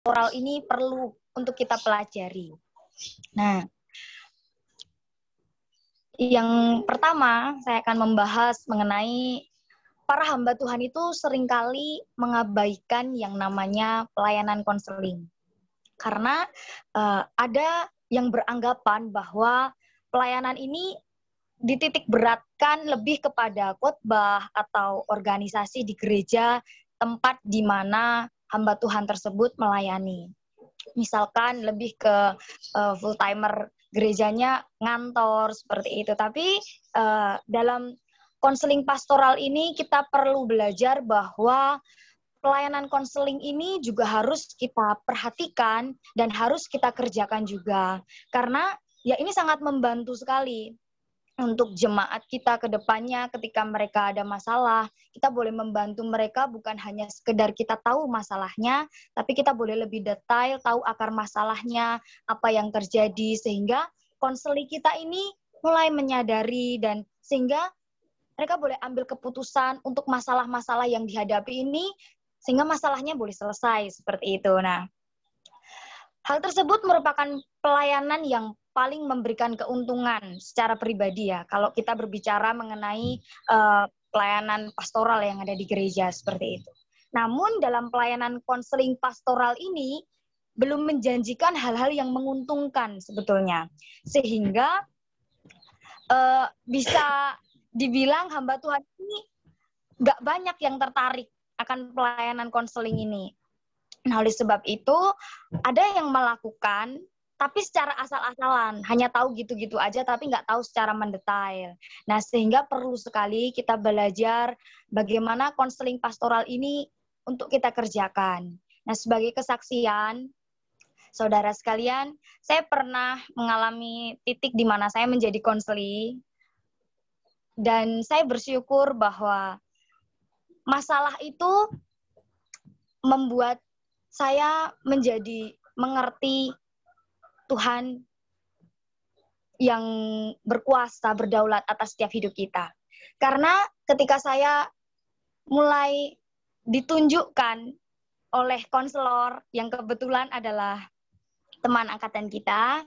pastoral ini perlu untuk kita pelajari. Nah, yang pertama saya akan membahas mengenai para hamba Tuhan itu seringkali mengabaikan yang namanya pelayanan konseling. Karena ada yang beranggapan bahwa pelayanan ini dititik beratkan lebih kepada khotbah atau organisasi di gereja tempat di mana hamba Tuhan tersebut melayani. Misalkan lebih ke full timer gerejanya ngantor seperti itu. Tapi dalam konseling pastoral ini kita perlu belajar bahwa pelayanan konseling ini juga harus kita perhatikan dan harus kita kerjakan juga. Karena ya ini sangat membantu sekali untuk jemaat kita ke depannya ketika mereka ada masalah. Kita boleh membantu mereka bukan hanya sekedar kita tahu masalahnya, tapi kita boleh lebih detail tahu akar masalahnya, apa yang terjadi, sehingga konseling kita ini mulai menyadari dan sehingga mereka boleh ambil keputusan untuk masalah-masalah yang dihadapi ini, sehingga masalahnya boleh selesai seperti itu. Nah, hal tersebut merupakan pelayanan yang paling memberikan keuntungan secara pribadi ya, kalau kita berbicara mengenai pelayanan pastoral yang ada di gereja seperti itu. Namun dalam pelayanan konseling pastoral ini belum menjanjikan hal-hal yang menguntungkan sebetulnya. Sehingga bisa dibilang hamba Tuhan ini nggak banyak yang tertarik akan pelayanan konseling ini. Nah, oleh sebab itu, ada yang melakukan, tapi secara asal-asalan. Hanya tahu gitu-gitu aja, tapi nggak tahu secara mendetail. Nah, sehingga perlu sekali kita belajar bagaimana konseling pastoral ini untuk kita kerjakan. Nah, sebagai kesaksian, saudara sekalian, saya pernah mengalami titik di mana saya menjadi konseli, dan saya bersyukur bahwa masalah itu membuat saya menjadi mengerti Tuhan yang berkuasa, berdaulat atas setiap hidup kita. Karena ketika saya mulai ditunjukkan oleh konselor yang kebetulan adalah teman angkatan kita,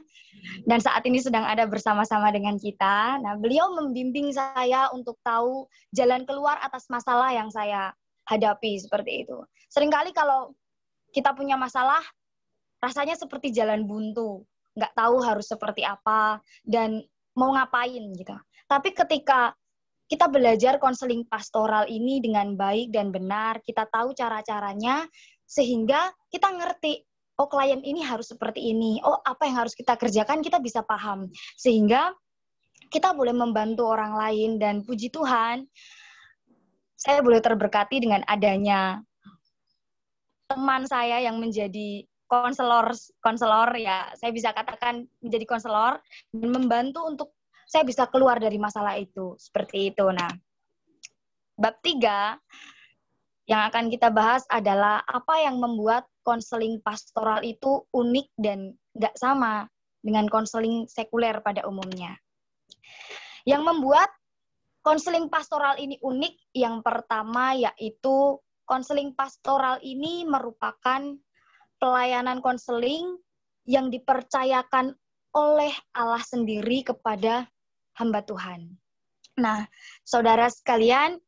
dan saat ini sedang ada bersama-sama dengan kita. Nah, beliau membimbing saya untuk tahu jalan keluar atas masalah yang saya hadapi seperti itu. Seringkali kalau kita punya masalah, rasanya seperti jalan buntu, nggak tahu harus seperti apa dan mau ngapain gitu. Tapi ketika kita belajar konseling pastoral ini dengan baik dan benar, kita tahu cara-caranya, sehingga kita ngerti, oh klien ini harus seperti ini, oh apa yang harus kita kerjakan, kita bisa paham. Sehingga kita boleh membantu orang lain, dan puji Tuhan, saya boleh terberkati dengan adanya teman saya yang menjadi konselor ya, saya bisa katakan menjadi konselor dan membantu untuk saya bisa keluar dari masalah itu, seperti itu. Nah, bab 3 yang akan kita bahas adalah apa yang membuat konseling pastoral itu unik dan nggak sama dengan konseling sekuler pada umumnya. Yang membuat konseling pastoral ini unik, yang pertama yaitu konseling pastoral ini merupakan pelayanan konseling yang dipercayakan oleh Allah sendiri kepada hamba Tuhan. Nah, saudara sekalian,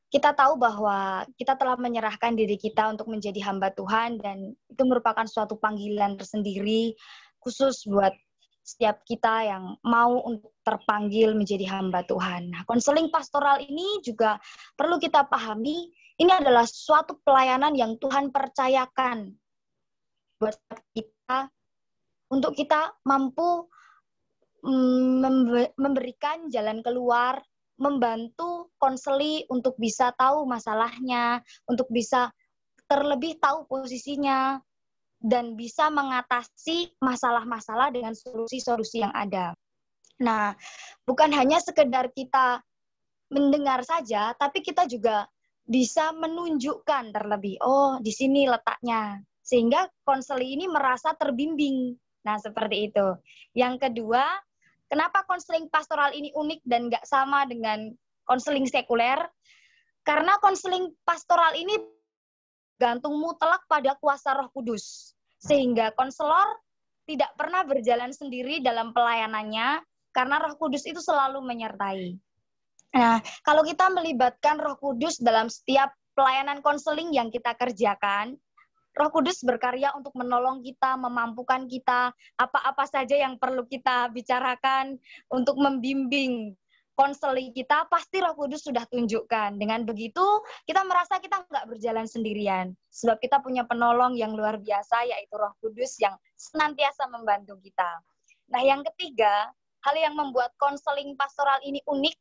kita tahu bahwa kita telah menyerahkan diri kita untuk menjadi hamba Tuhan, dan itu merupakan suatu panggilan tersendiri khusus buat setiap kita yang mau untuk terpanggil menjadi hamba Tuhan. Nah, konseling pastoral ini juga perlu kita pahami, ini adalah suatu pelayanan yang Tuhan percayakan buat kita untuk kita mampu memberikan jalan keluar, membantu konseli untuk bisa tahu masalahnya, untuk bisa terlebih tahu posisinya, dan bisa mengatasi masalah-masalah dengan solusi-solusi yang ada. Nah, bukan hanya sekedar kita mendengar saja, tapi kita juga bisa menunjukkan terlebih, oh di sini letaknya, sehingga konseli ini merasa terbimbing. Nah, seperti itu. Yang kedua, kenapa konseling pastoral ini unik dan nggak sama dengan konseling sekuler? Karena konseling pastoral ini gantung mutlak pada kuasa Roh Kudus. Sehingga konselor tidak pernah berjalan sendiri dalam pelayanannya karena Roh Kudus itu selalu menyertai. Nah, kalau kita melibatkan Roh Kudus dalam setiap pelayanan konseling yang kita kerjakan, Roh Kudus berkarya untuk menolong kita, memampukan kita, apa-apa saja yang perlu kita bicarakan untuk membimbing konseling kita, pasti Roh Kudus sudah tunjukkan. Dengan begitu, kita merasa kita nggak berjalan sendirian. Sebab kita punya penolong yang luar biasa, yaitu Roh Kudus yang senantiasa membantu kita. Nah, yang ketiga, hal yang membuat konseling pastoral ini unik,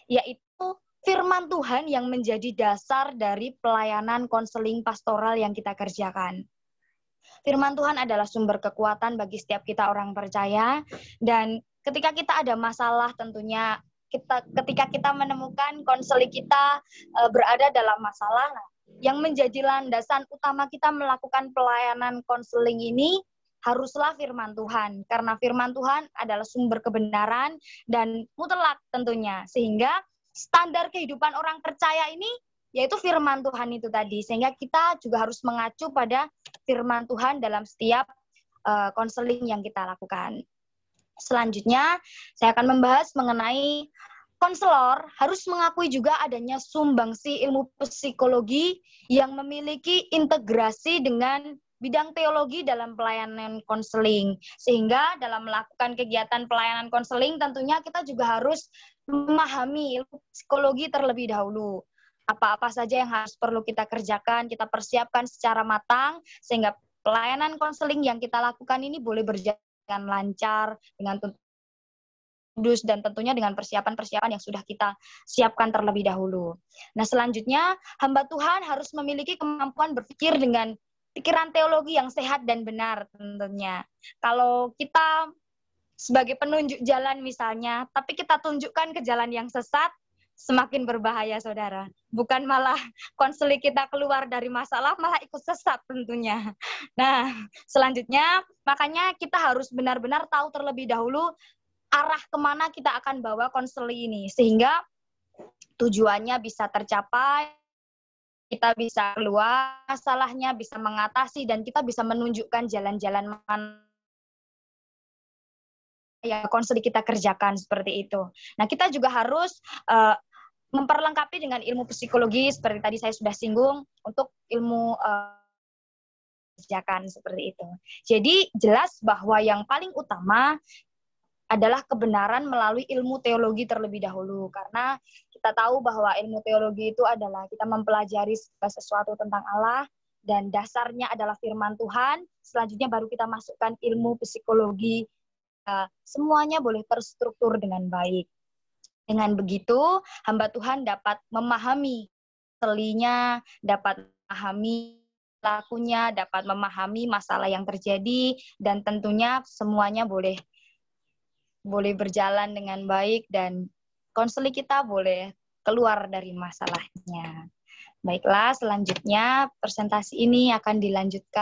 yaitu firman Tuhan yang menjadi dasar dari pelayanan konseling pastoral yang kita kerjakan. Firman Tuhan adalah sumber kekuatan bagi setiap kita orang percaya, dan ketika kita ada masalah tentunya ketika kita menemukan konseling kita berada dalam masalah, yang menjadi landasan utama kita melakukan pelayanan konseling ini haruslah firman Tuhan, karena firman Tuhan adalah sumber kebenaran dan mutlak tentunya, sehingga standar kehidupan orang percaya ini yaitu firman Tuhan itu tadi, sehingga kita juga harus mengacu pada firman Tuhan dalam setiap konseling yang kita lakukan. Selanjutnya, saya akan membahas mengenai konselor harus mengakui juga adanya sumbangsi ilmu psikologi yang memiliki integrasi dengan bidang teologi dalam pelayanan konseling. Sehingga dalam melakukan kegiatan pelayanan konseling tentunya kita juga harus memahami ilmu psikologi terlebih dahulu. Apa-apa saja yang harus perlu kita kerjakan, kita persiapkan secara matang, sehingga pelayanan konseling yang kita lakukan ini boleh berjalan lancar, dengan kudus, dan tentunya dengan persiapan-persiapan yang sudah kita siapkan terlebih dahulu. Nah, selanjutnya, hamba Tuhan harus memiliki kemampuan berpikir dengan pikiran teologi yang sehat dan benar tentunya. Kalau kita sebagai penunjuk jalan misalnya, tapi kita tunjukkan ke jalan yang sesat, semakin berbahaya, saudara. Bukan malah konseling kita keluar dari masalah, malah ikut sesat tentunya. Nah, selanjutnya, makanya kita harus benar-benar tahu terlebih dahulu arah kemana kita akan bawa konseling ini, sehingga tujuannya bisa tercapai, kita bisa keluar masalahnya, bisa mengatasi, dan kita bisa menunjukkan jalan-jalan mana yang konseling kita kerjakan seperti itu. Nah, kita juga harus memperlengkapi dengan ilmu psikologi seperti tadi saya sudah singgung untuk ilmu kerjakan seperti itu. Jadi jelas bahwa yang paling utama adalah kebenaran melalui ilmu teologi terlebih dahulu, karena kita tahu bahwa ilmu teologi itu adalah kita mempelajari sesuatu tentang Allah dan dasarnya adalah firman Tuhan. Selanjutnya baru kita masukkan ilmu psikologi. Semuanya boleh terstruktur dengan baik. Dengan begitu, hamba Tuhan dapat memahami selinya, dapat memahami lakunya, dapat memahami masalah yang terjadi, dan tentunya semuanya boleh berjalan dengan baik, dan konseling kita boleh keluar dari masalahnya. Baiklah, selanjutnya presentasi ini akan dilanjutkan